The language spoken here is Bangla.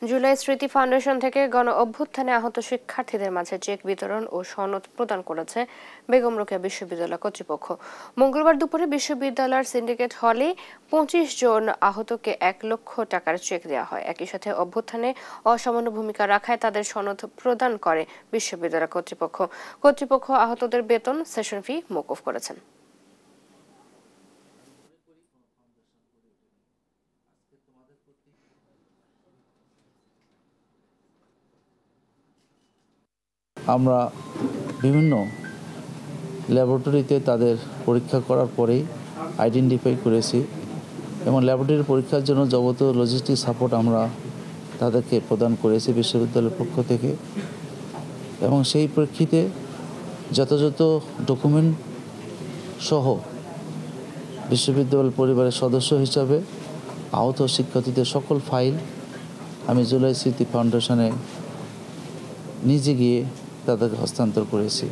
জুলাই স্মৃতি ফাউন্ডেশন থেকে গণ অভ্যুত্থানে আহত শিক্ষার্থীদের মাঝে চেক বিতরণ ও সনদ প্রদান করেছে বেগম রোকেয়া বিশ্ববিদ্যালয় কর্তৃপক্ষ। মঙ্গলবার দুপুরে বিশ্ববিদ্যালয়ের সিন্ডিকেট হলে 25 জন আহতকে 1 লক্ষ টাকার চেক দেওয়া হয়। একই সাথে অভ্যুত্থানে অসামান্য ভূমিকা রাখায় তাদের সনদ প্রদান করে বিশ্ববিদ্যালয় কর্তৃপক্ষ আহতদের বেতন, সেশন ফি মওকুফ করেছেন। আমরা বিভিন্ন ল্যাবরেটরিতে তাদের পরীক্ষা করার পরেই আইডেন্টিফাই করেছি এবং ল্যাবরেটরি পরীক্ষার জন্য যাবতীয় লজিস্টিক সাপোর্ট আমরা তাদেরকে প্রদান করেছি বিশ্ববিদ্যালয়ের পক্ষ থেকে এবং সেই প্রেক্ষিতে যথাযথ ডকুমেন্ট সহ বিশ্ববিদ্যালয় পরিবারের সদস্য হিসাবে আহত শিক্ষার্থীদের সকল ফাইল আমি জুলাই স্মৃতি ফাউন্ডেশনে নিজে গিয়ে তাদেরকে হস্তান্তর করেছি।